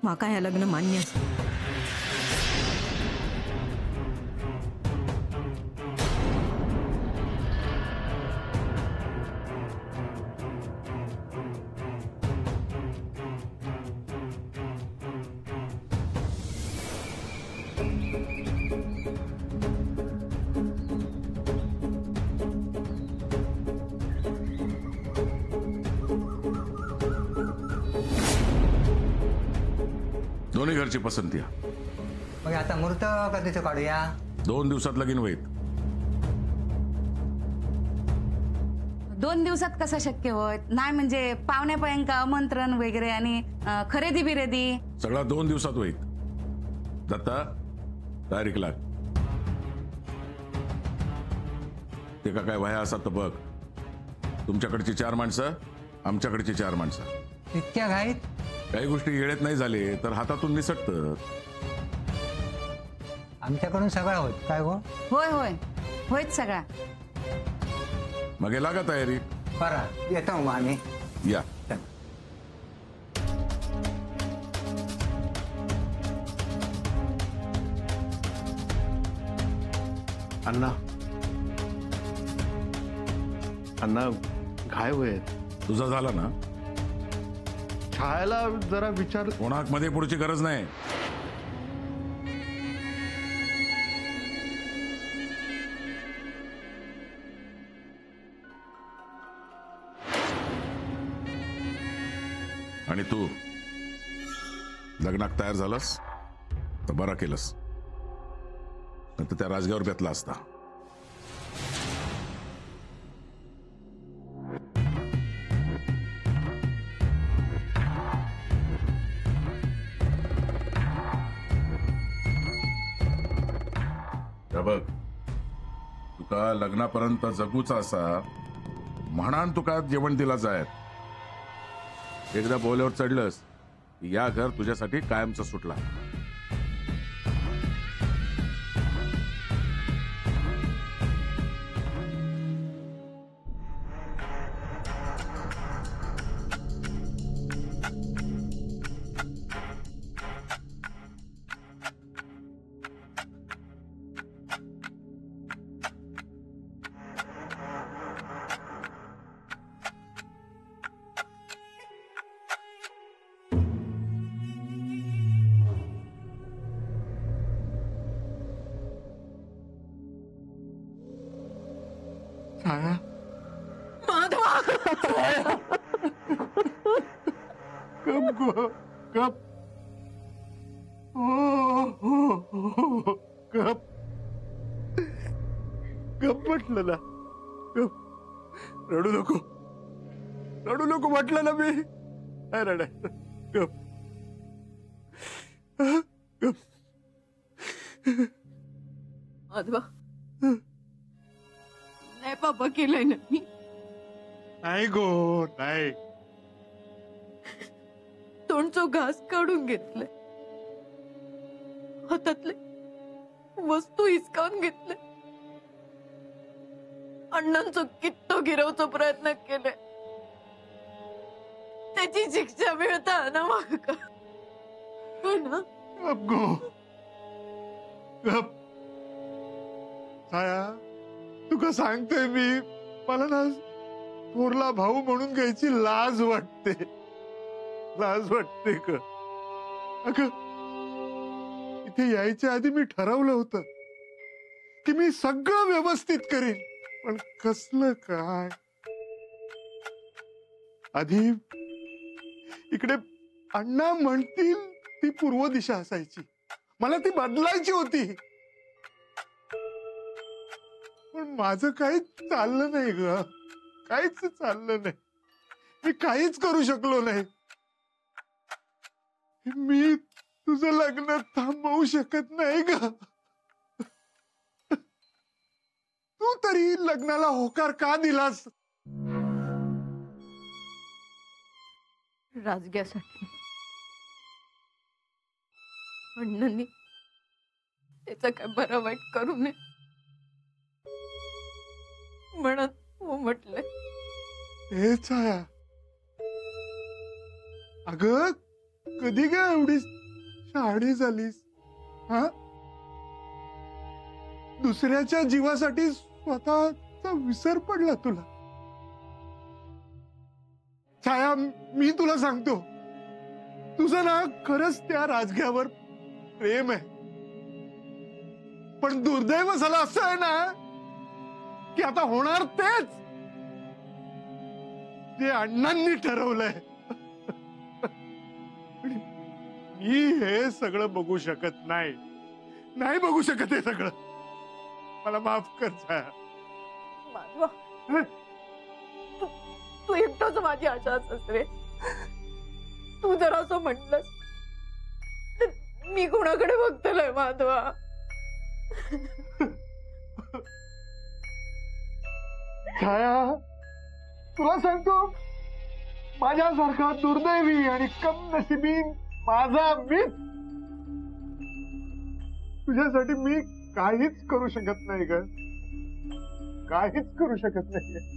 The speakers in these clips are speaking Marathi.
म्हाका हें लग्न मान्य आसा. दोन्ही घरची पसंती आहे. मग आता मुहूर्त कधीचं काढूया? 2 दिवसात लगीन होईल. 2 दिवसात कसं शक्य होय? नाही म्हणजे पाहुण्यापर्यंत आमंत्रण वगैरे आणि खरेदी बिरेदी सगळं 2 दिवसात होईल. दत्ता तारीख लाग. ते का काय वह्या असतात तर बघ. तुमच्याकडची 4 माणसं, आमच्याकडची 4 माणसं. इतक्या घाईत? काही गोष्टी येळेत नाही झाले तर हातातून निसटतात. आमच्याकडून सगळं होत काय गो? होय होय होयच सगळा. मग हे लागा तयारी. बरं येतो मग आम्ही. या. अण्णा अण्णा घाय होत. तुझा झाला ना? छायाला जरा विचार. कोणाक मध्ये पुढची गरज नाही. आणि तू लग्नाक तयार झालास तर बरा केलंस, नाही तर त्या राजगावर बेतला असता. बघ तुका लग्नापर्यंत जगूचा असा म्हणान तुका जेवण दिला जाय. एकदा बोल्यावर चढलंस या घर तुझ्यासाठी कायमचा सुटला. गप गप गप म्हटलं ना. गप. रडू नको म्हटलं ना मी. काय रडाय? गप गप. माधवा नाही बाबा केलंय ना मी. नाही गो नाही. तोंडचो घास काढून घेतलाय, हातातले वस्तू हिसकावून घेतले, अण्णांचो किट्टो गिरवचो प्रयत्न केले. त्याची शिक्षा मिळता ना म्हाका. हो ना? गप गो गप. छाया तुका सांगते मी, मला ना थोरला भाऊ म्हणून घ्यायची लाज वाटते. लाज वाटते का? अगं इथे यायच्या आधी मी ठरवलं होतं की मी सगळं व्यवस्थित करीन, पण कसलं काय. आधी इकडे अण्णा म्हणतील ती पूर्व दिशा असायची, मला ती बदलायची होती. पण माझं काहीच चाललं नाही ग. काहीच चाललं नाही. मी काहीच करू शकलो नाही. मी तुझं लग्न थांबवू शकत नाही ग. तू तरी लग्नाला होकार का दिलास? राजग्यासाठी. अण्णांनी त्याचा काय बरा वाईट करू नये म्हणत हो म्हटलंय. हे छाया, अगं कधी काय एवढी शहाणी झालीस? हा, दुसऱ्याच्या जीवासाठी स्वतःचा विसर पडला तुला. छाया, मी तुला सांगतो, तुझं ना खरंच त्या राजग्यावर प्रेम आहे, पण दुर्दैव झालं असं आहे ना की आता होणार तेच जे अण्णांनी ठरवलंय. मी हे सगळं बघू शकत नाही, नाही बघू शकत हे सगळं. मला माफ कर छाया. माधवा, तू एकटाच माझी आशा असस रे. तू जर असं म्हटलंस तर मी कोणाकडे बघतोय माधवा? छाया, तुला सांगतो, माझ्यासारखा दुर्दैवी आणि कमनशिबी माझा मित्र तुझ्यासाठी मी काहीच करू शकत नाही ग, काहीच करू शकत नाही.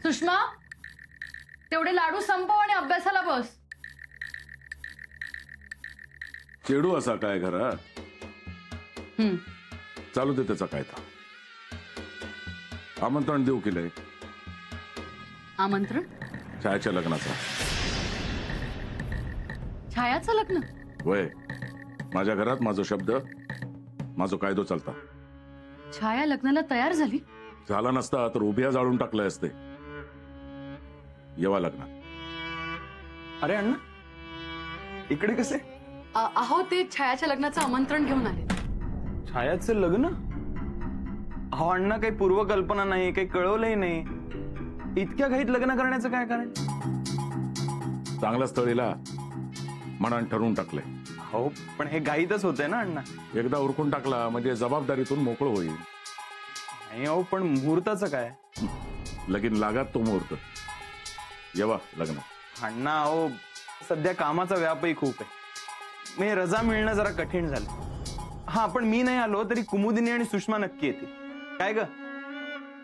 सुषमा, तेवढे लाडू संपव आणि अभ्यासाला बस. चेडू असा काय घरात? चालू दे त्याचा काय था. आमंत्रण देऊ केलंय आमंत्रण छायाच्या लग्नाचा. छायाचं लग्न? वय, माझ्या घरात माझा शब्द, माझा कायदो चालता. छाया लग्नाला तयार झाली? झाला नसता तर उभ्या जाळून टाकले असते. येवा लग्नात. अरे अण्णा, इकडे कसे? अहो, ते छायाच्या लग्नाचं आमंत्रण घेऊन आले. छायाचं लग्न? अहो अण्णा, काही पूर्वकल्पना नाही, काही कळवलंही नाही. इतक्या घाईत लग्न करण्याचं काय कारण? चांगल्या स्थळीला मनान ठरवून टाकले. हो, पण हे घाईतच होतंय ना अण्णा. एकदा उरकून टाकला म्हणजे जबाबदारीतून मोकळ होईल. नाही अहो, पण मुहूर्ताचं काय? लगीन लागात तो मुहूर्त. येवा लग्न. अण्णा अहो, सध्या कामाचा व्यापही खूप आहे. मी रजा मिळणं जरा कठीण झालं. हा, पण मी नाही आलो तरी कुमुदिनी आणि सुषमा नक्की येतील. काय ग?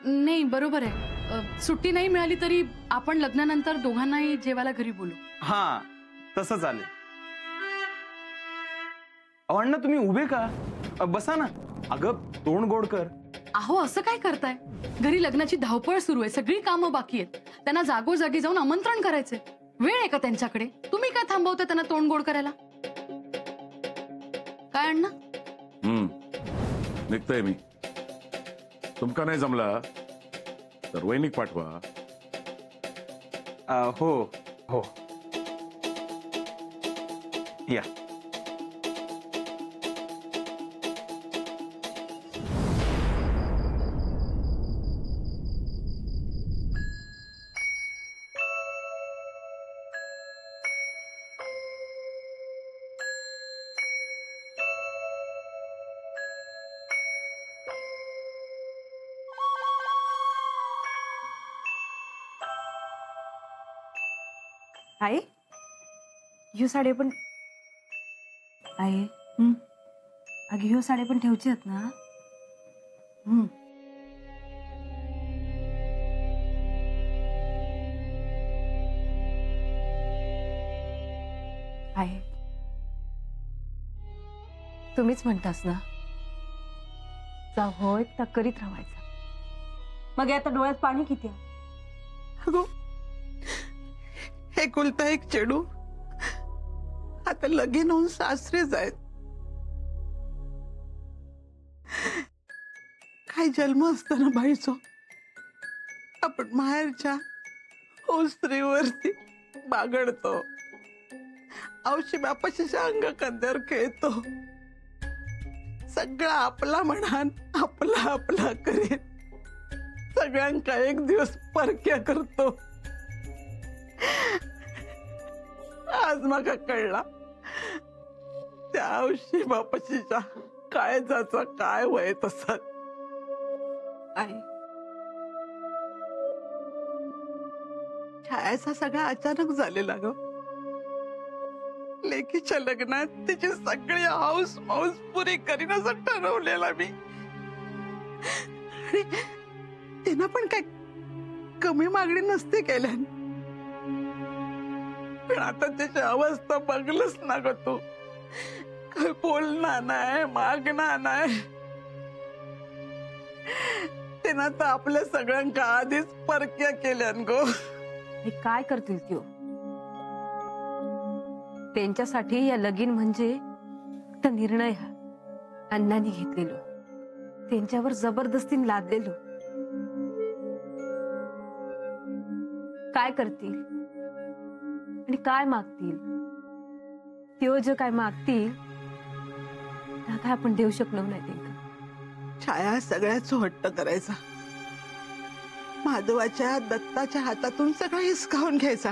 नाही, बरोबर आहे. सुट्टी नाही मिळाली तरी आपण लग्नानंतर दोघांनाही जेवायला घरी बोलू. हा, तसं चालेल. अहो अण्णा, तुम्ही उभे का? बसा ना. अगं, तोंड गोड कर. अहो, असं काय करताय? घरी लग्नाची धावपळ सुरू आहे, सगळी कामं बाकी आहेत. त्यांना जागोजागी जाऊन आमंत्रण करायचे. वेळ आहे का त्यांच्याकडे? तुम्ही काय थांबवता त्यांना तोंड गोड करायला? काय अण्णा? निघतोय मी. तुमका नाही जमला तर वैनिक पाठवा. हो हो, या. आई, ह्यो साडे पण आई, अगे ह्यो साडे पण ठेवची आहेत ना? आई, तुम्हीच म्हणतास ना, जा होय त्या करीत राहायचा. मग आता डोळ्यात पाणी किती? अगो, एकुलता एक चेडू आता लगीन होऊन सासरे जायत. काय जन्म असताना बाईचो आपण माहेरच्या ओसरीवरती बागडतो, औशी बापाच्या अंग कंद्यावर खेळतो. सगळा आपला म्हणान आपला आपला करीत सगळ्यांका एक दिवस परक्या करतो. आज मका कळला त्या औशी बापाशीच्या काळजाचा काय वय तसा. आई, छायाचा सगळा अचानक झालेला ग. लेकीच्या लग्नात तिची सगळी हाऊस माऊस पुरी करीन असं ठरवलेला मी. आणि तिनं पण काय कमी मागणी नसते केल्या. पण आता त्याची अवस्था बघलंच ना ग तू. काय बोलणार नाही, मागणार नाही. तिनं तर आपल्या सगळ्यांका आधीच परक्या केल्यान गो. हे काय करतील त्यो? त्यांच्यासाठी या लगीन म्हणजे आता निर्णय हा अण्णांनी घेतलेलो, त्यांच्यावर जबरदस्तीने लादलेलो. काय करतील आणि काय मागतील? त्यो जे काय मागतील त्या काय आपण देऊ शकलो नाही त्यांना. छाया सगळ्याच हट्ट करायचा. माधवाच्या दत्ताच्या हातातून सगळं हिसकावून घ्यायचा.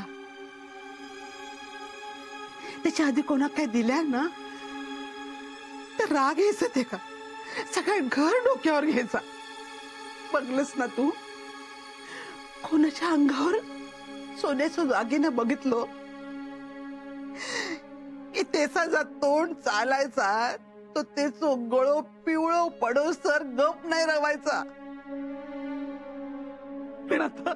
त्याच्या आधी कोणा काय दिल्या ना तर राग यायचं ते का सगळं घर डोक्यावर घ्यायचा. बघलंस ना तू, कोणाच्या अंगावर सोन्याचं दागिनं बघितलो की त्याचा जर तोंड चालायचा तो तेचो गळो पिवळो पडो सर गप नाही रवायचा. पण आता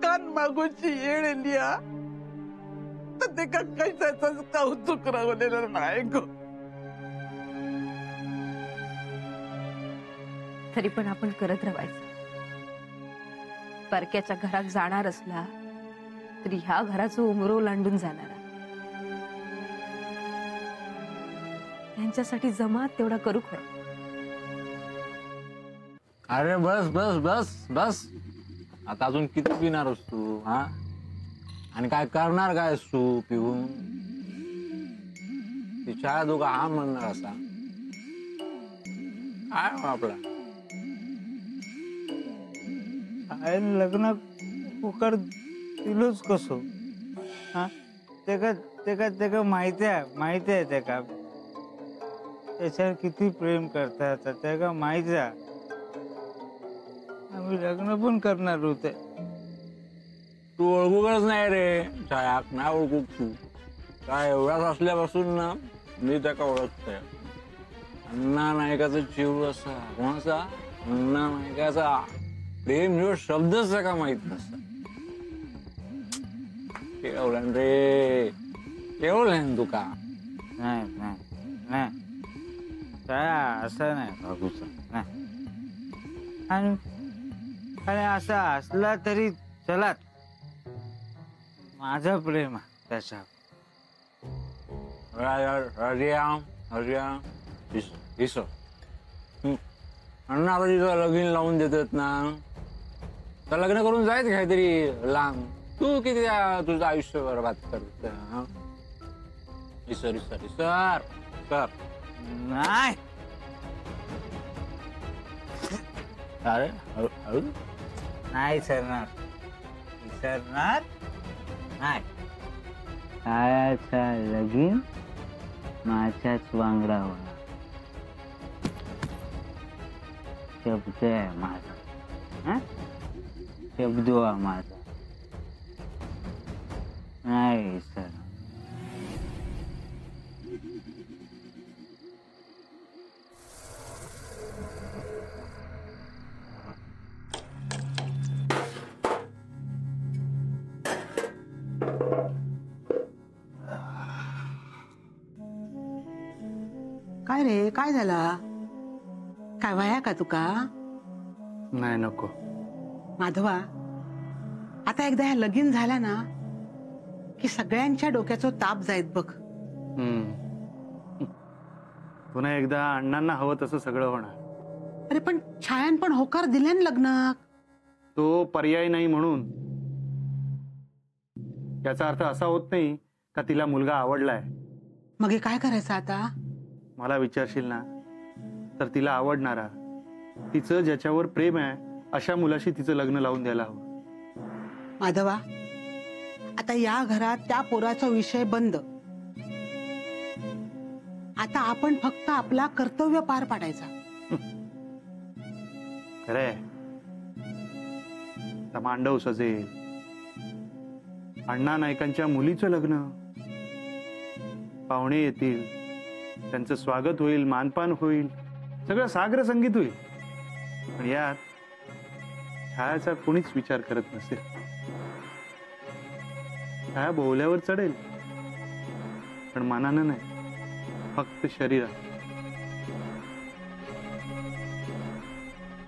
कान मागूची येळ लिया तर ते का काही त्याच कौतुक रावलेलं नाही गो. तरी पण आपण करत राहायचं. परक्याच्या घरात जाणार असला तरी ह्या घराचं उमरो लांडून जाणार. त्यांच्यासाठी जमा तेवढा करू काय. अरे बस बस बस बस, आता अजून किती पिणारस तू? हा, आणि काय करणार काय तू पिऊन? तिच्या दोघा हा म्हणणार असा काय आपला लग्न कुकर दिलोच कसो? हा, ते का माहिती आहे ते का त्याच्यावर किती प्रेम करतात ते का माहिती आहे. आम्ही लग्न पण करणार होते. तू ओळखूच नाही रे छायाक, नाही ओळखू तू. काय एवढाच असल्यापासून ना मी त्याका ओळखतोय. अण्णा नायकाचा जीव असा कोणाचा? अण्णा नायकाचा प्रेम जो शब्दच का माहित नसता. केवलन रे, केवलन तुका. नाही नाही नाही असं नाही बाबूचा नाही. आणि असं असला तरी चलात माझं प्रेम त्याच्या. अण्णा तिचं लगीन लावून देतात ना, तर लग्न करून जायचं काहीतरी लांब. तू किती तुझं आयुष्य बरबाद करत. सर सर सर सर नाही. अरे हळू नाही सरणार नाही. छायाचा लगीन माझ्याच वांगडा होणार. शब्द आहे माझा, शब्द आहे माझा. नाही सर. काय रे, काय झाला? काय वया का तुका? नाही नको. माधवा, आता एकदा ह्या लगीन झाला ना की सगळ्यांच्या डोक्याचा ताप जायत बघ. पुन्हा एकदा अण्णांना हवं तसं सगळं होणार. अरे पण छायान पण होकार दिल्यान लग्नाक. तो पर्याय नाही म्हणून. याचा अर्थ असा होत नाही का तिला मुलगा आवडलाय. मग हे काय करायचं आता? मला विचारशील ना तर तिला आवडणारा, तिचं ज्याच्यावर प्रेम आहे अशा मुलाशी तिचं लग्न लावून द्यायला हवं. माधवा, आता या घरात त्या पोराचा विषय बंद. आता आपण फक्त आपला कर्तव्य पार पाडायचा. खरंय. मांडव सजेल, अण्णा नाईकांच्या मुलीचं लग्न, पाहुणे येतील, त्यांचं स्वागत होईल, मानपान होईल, सगळं सागर संगीत होईल. पण यात छायाचा कोणीच विचार करत नसेल. छाया बोवल्यावर चढेल, पण मनानं नाही, फक्त शरीरात.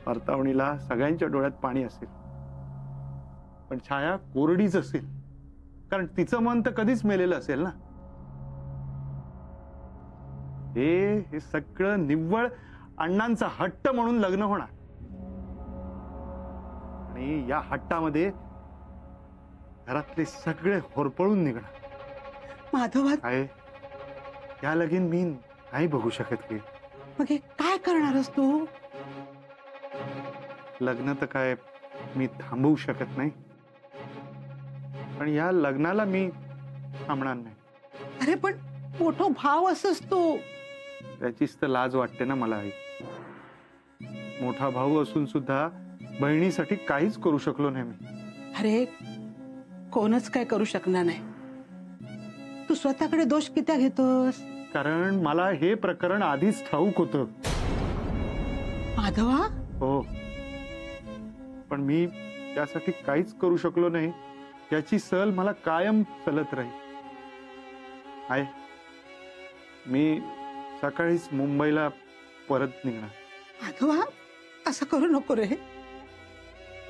परतावणीला सगळ्यांच्या डोळ्यात पाणी असेल, पण छाया कोरडीच असेल, कारण तिचं मन तर कधीच मेलेलं असेल ना. हे सगळं निव्वळ अण्णांचा हट्ट म्हणून लग्न होणार, आणि या हट्टामध्ये घरातले सगळे होरपळून निघणार. माधवा, आहे या लगीन मी नाही बघू शकत की. मग हे काय करणारस तू? लग्न तर काय मी थांबवू शकत नाही, पण या लग्नाला मी थांबणार नाही. अरे पण मोठा भाव असस तू. त्याचीच तर लाज वाटते ना मला. आई, मोठा भाऊ असून सुद्धा बहिणीसाठी काहीच करू शकलो नाही मी. अरे कोणच काय करू शकणार नाही. तू स्वतःकडे दोष किती घेतोस? कारण मला हे प्रकरण आधीच ठाऊक होतं. माधवा, हो, पण मी त्यासाठी काहीच करू शकलो नाही, याची सल मला कायम चलत राहील. आहे, मी सकाळीच मुंबईला परत निघणार. माधवा, असं करू नको रे.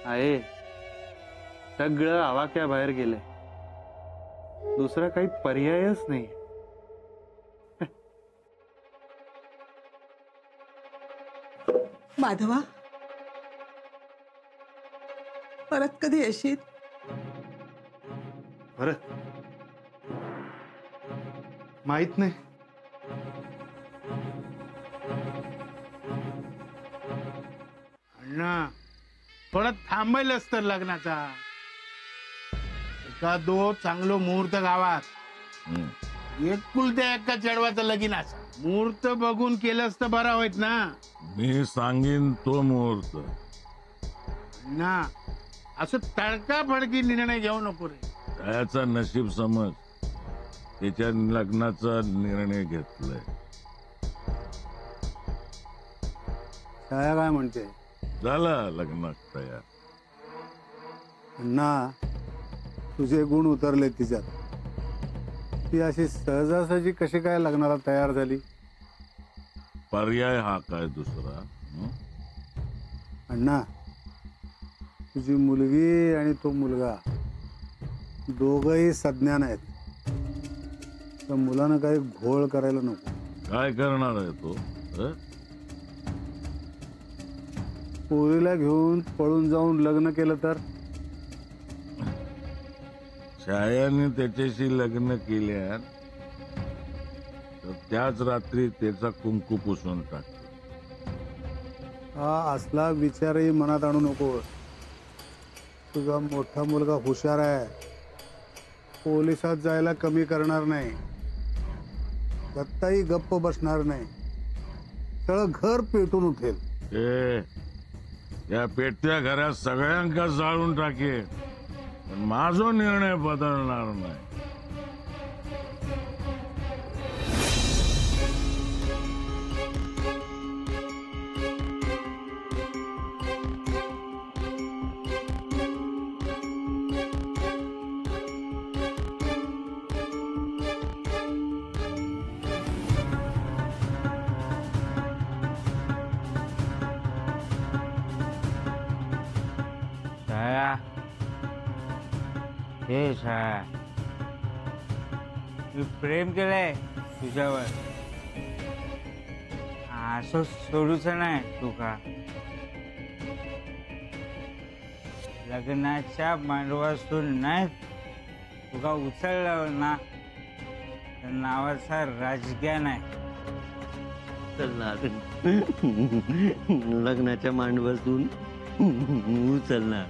आहे, सगळं आवाक्याबाहेर गेलंय, दुसरा काही पर्यायच नाही. माधवा, परत कधी येशील? परत माहित नाही. अण्णा, थोडं थांबायलाच तर लग्नाचा. एखादो चांगलो मुहूर्त गावात, एकुलत्या एका चढवाचं लगीन असं मुहूर्त बघून केलंच तर बरा होईत ना. मी सांगेन तो मुहूर्त. ना असं तडकाफडकी निर्णय घेऊ नको रे. त्याचा नशीब समज, त्याच्या लग्नाचा निर्णय घेतलाय. छाया काय म्हणते? झाला लग्न तयार. अण्णा, तुझे गुण उतरले तिच्यात. ती अशी सहजासहजी कशी काय लग्नाला तयार झाली? पर्याय हा काय दुसरा? अण्णा, तुझी मुलगी आणि तो मुलगा दोघही सज्ञान आहेत. तर मुलानं काही घोळ करायला नको. काय करणार आहे तो? पोरीला घेऊन पळून जाऊन लग्न केलं तर? छायाने त्याच्याशी लग्न केल्या तर त्याच रात्री त्याचा कुंकू पुसून टाकतो. हा असला विचारही मनात आणू नको. तुझा मोठा मुलगा हुशार आहे, पोलिसात जायला कमी करणार नाही, दत्ताही गप्प बसणार नाही, सगळं घर पेटून उठेल. या पेटत्या घरात सगळ्यांका जाळून टाके, पण माझा निर्णय बदलणार नाही. छाया, हे छाया, मी प्रेम केलंय तुझ्यावर, असं सोडूच नाही तुका. लग्नाच्या मांडवासून नाही तुका उचललं ना तर नावाचा राजज्ञान आहे. लग्नाच्या मांडवातून उचलणार.